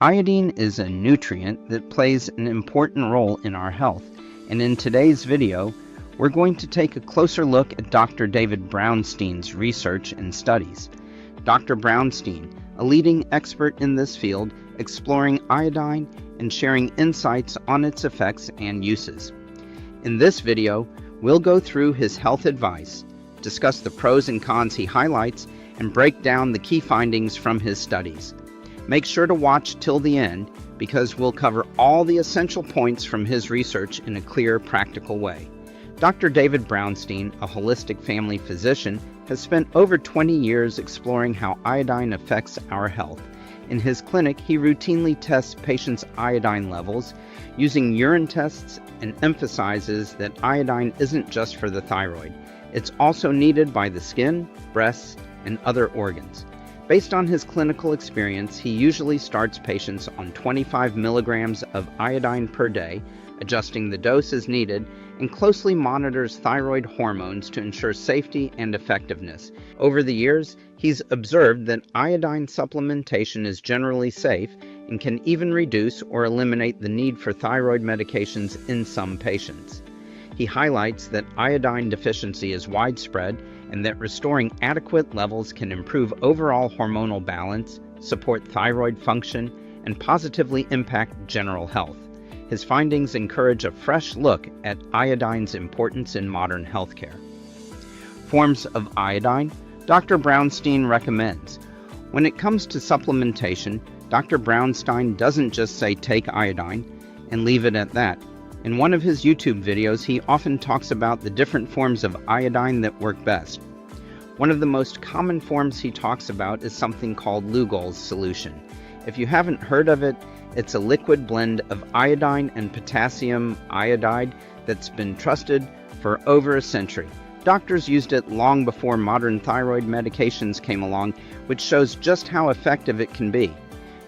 Iodine is a nutrient that plays an important role in our health, and in today's video, we're going to take a closer look at Dr. David Brownstein's research and studies. Dr. Brownstein, a leading expert in this field, exploring iodine and sharing insights on its effects and uses. In this video, we'll go through his health advice, discuss the pros and cons he highlights, and break down the key findings from his studies. Make sure to watch till the end because we'll cover all the essential points from his research in a clear, practical way. Dr. David Brownstein, a holistic family physician, has spent over 20 years exploring how iodine affects our health. In his clinic, he routinely tests patients' iodine levels using urine tests and emphasizes that iodine isn't just for the thyroid. It's also needed by the skin, breasts, and other organs. Based on his clinical experience, he usually starts patients on 25 milligrams of iodine per day, adjusting the dose as needed, and closely monitors thyroid hormones to ensure safety and effectiveness. Over the years, he's observed that iodine supplementation is generally safe and can even reduce or eliminate the need for thyroid medications in some patients. He highlights that iodine deficiency is widespread and that restoring adequate levels can improve overall hormonal balance, support thyroid function, and positively impact general health. His findings encourage a fresh look at iodine's importance in modern healthcare. Forms of iodine, Dr. Brownstein recommends. When it comes to supplementation, Dr. Brownstein doesn't just say take iodine and leave it at that. In one of his YouTube videos, he often talks about the different forms of iodine that work best. One of the most common forms he talks about is something called Lugol's solution. If you haven't heard of it, it's a liquid blend of iodine and potassium iodide that's been trusted for over a century. Doctors used it long before modern thyroid medications came along, which shows just how effective it can be.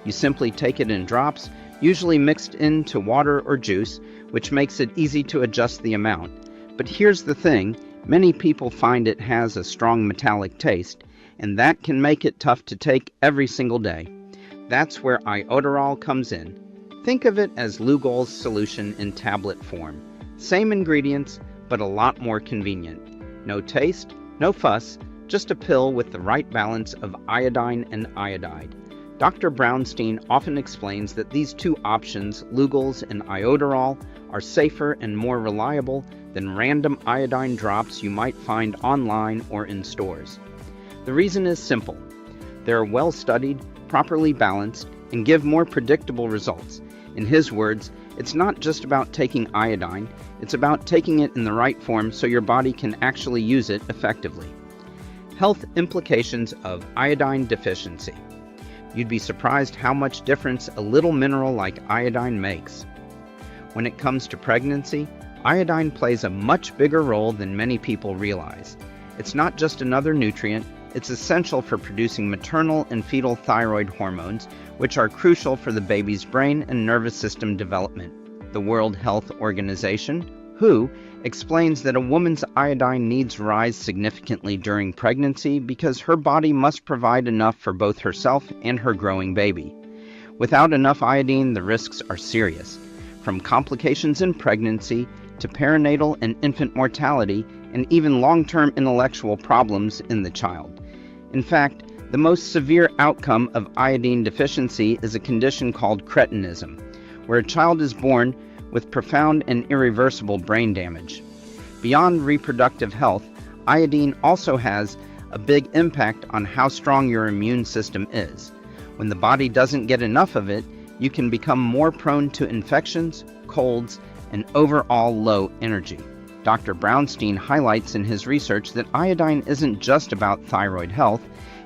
You simply take it in drops, usually mixed into water or juice, which makes it easy to adjust the amount. But here's the thing, many people find it has a strong metallic taste, and that can make it tough to take every single day. That's where Iodoral comes in. Think of it as Lugol's solution in tablet form. Same ingredients, but a lot more convenient. No taste, no fuss, just a pill with the right balance of iodine and iodide. Dr. Brownstein often explains that these two options, Lugol's and Iodoral, are safer and more reliable than random iodine drops you might find online or in stores. The reason is simple. They're well studied, properly balanced, and give more predictable results. In his words, it's not just about taking iodine, it's about taking it in the right form so your body can actually use it effectively. Health implications of iodine deficiency. You'd be surprised how much difference a little mineral like iodine makes. When it comes to pregnancy, iodine plays a much bigger role than many people realize. It's not just another nutrient, it's essential for producing maternal and fetal thyroid hormones, which are crucial for the baby's brain and nervous system development. The World Health Organization, WHO, explains that a woman's iodine needs rise significantly during pregnancy because her body must provide enough for both herself and her growing baby. Without enough iodine, the risks are serious, from complications in pregnancy to perinatal and infant mortality and even long-term intellectual problems in the child. In fact, the most severe outcome of iodine deficiency is a condition called cretinism, where a child is born with profound and irreversible brain damage. Beyond reproductive health, iodine also has a big impact on how strong your immune system is. When the body doesn't get enough of it, you can become more prone to infections, colds, and overall low energy. Dr. Brownstein highlights in his research that iodine isn't just about thyroid health,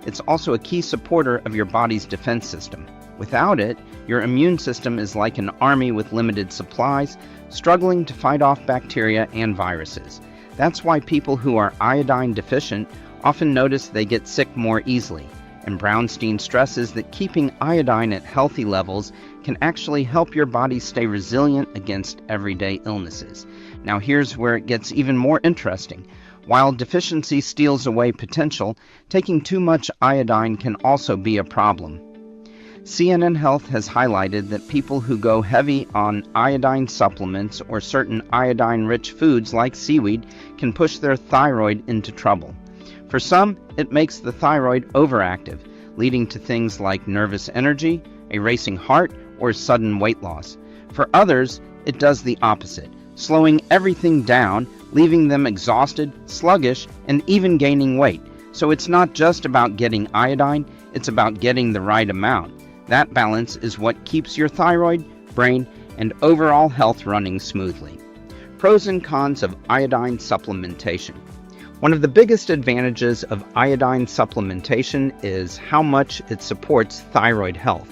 it's also a key supporter of your body's defense system. Without it, your immune system is like an army with limited supplies, struggling to fight off bacteria and viruses. That's why people who are iodine deficient often notice they get sick more easily. And Brownstein stresses that keeping iodine at healthy levels can actually help your body stay resilient against everyday illnesses. Now here's where it gets even more interesting. While deficiency steals away potential, taking too much iodine can also be a problem. CNN Health has highlighted that people who go heavy on iodine supplements or certain iodine-rich foods like seaweed can push their thyroid into trouble. For some, it makes the thyroid overactive, leading to things like nervous energy, a racing heart, or sudden weight loss. For others, it does the opposite, slowing everything down, leaving them exhausted, sluggish, and even gaining weight. So it's not just about getting iodine, it's about getting the right amount. That balance is what keeps your thyroid, brain, and overall health running smoothly. Pros and cons of iodine supplementation. One of the biggest advantages of iodine supplementation is how much it supports thyroid health.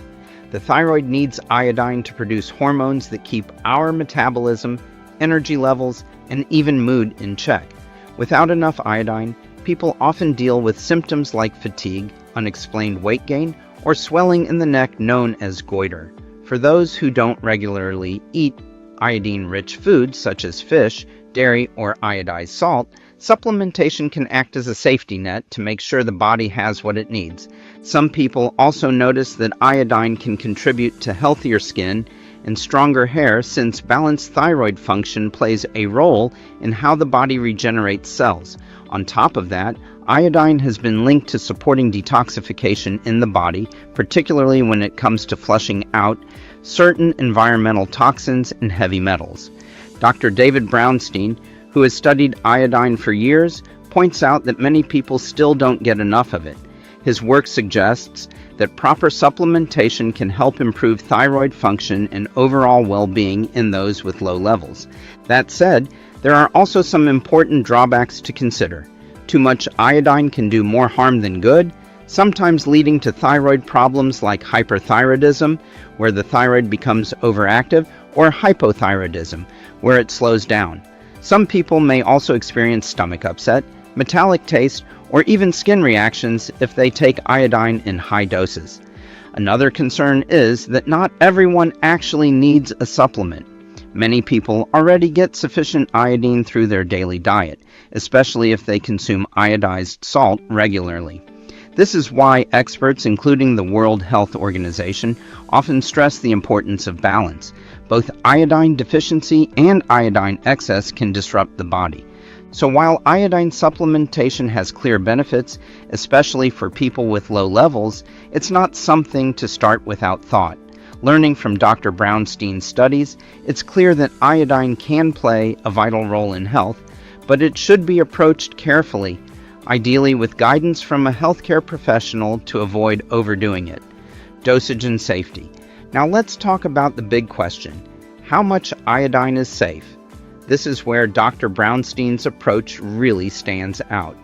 The thyroid needs iodine to produce hormones that keep our metabolism, energy levels, and even mood in check. Without enough iodine, people often deal with symptoms like fatigue, unexplained weight gain, or swelling in the neck known as goiter. For those who don't regularly eat iodine-rich foods such as fish, dairy, or iodized salt, supplementation can act as a safety net to make sure the body has what it needs. Some people also notice that iodine can contribute to healthier skin and stronger hair since balanced thyroid function plays a role in how the body regenerates cells. On top of that, iodine has been linked to supporting detoxification in the body, particularly when it comes to flushing out certain environmental toxins and heavy metals. Dr. David Brownstein, who has studied iodine for years, points out that many people still don't get enough of it. His work suggests that proper supplementation can help improve thyroid function and overall well-being in those with low levels. That said, there are also some important drawbacks to consider. Too much iodine can do more harm than good, sometimes leading to thyroid problems like hyperthyroidism, where the thyroid becomes overactive, or hypothyroidism, where it slows down. Some people may also experience stomach upset, metallic taste, or even skin reactions if they take iodine in high doses. Another concern is that not everyone actually needs a supplement. Many people already get sufficient iodine through their daily diet, especially if they consume iodized salt regularly. This is why experts, including the World Health Organization, often stress the importance of balance. Both iodine deficiency and iodine excess can disrupt the body. So while iodine supplementation has clear benefits, especially for people with low levels, it's not something to start without thought. Learning from Dr. Brownstein's studies, it's clear that iodine can play a vital role in health, but it should be approached carefully, ideally with guidance from a healthcare professional to avoid overdoing it. Dosage and safety. Now let's talk about the big question. How much iodine is safe? This is where Dr. Brownstein's approach really stands out.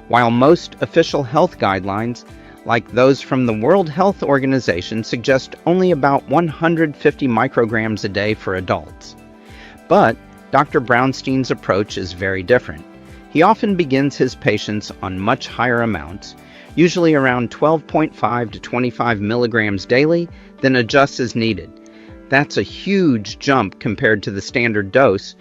While most official health guidelines, like those from the World Health Organization, suggest only about 150 micrograms a day for adults. But Dr. Brownstein's approach is very different. He often begins his patients on much higher amounts, usually around 12.5 to 25 milligrams daily, then adjusts as needed. That's a huge jump compared to the standard dose,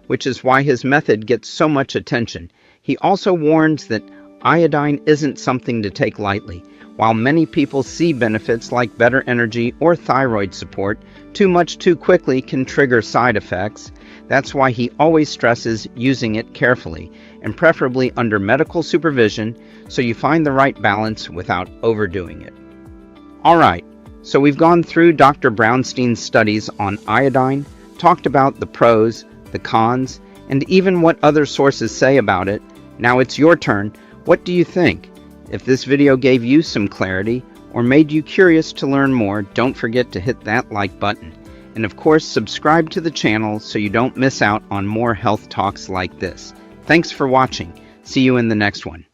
which is why his method gets so much attention. He also warns that iodine isn't something to take lightly. While many people see benefits like better energy or thyroid support, too much too quickly can trigger side effects. That's why he always stresses using it carefully, and preferably under medical supervision, so you find the right balance without overdoing it. Alright, so we've gone through Dr. Brownstein's studies on iodine, talked about the pros, the cons, and even what other sources say about it. Now it's your turn. What do you think? If this video gave you some clarity or made you curious to learn more, don't forget to hit that like button. And of course, subscribe to the channel so you don't miss out on more health talks like this. Thanks for watching. See you in the next one.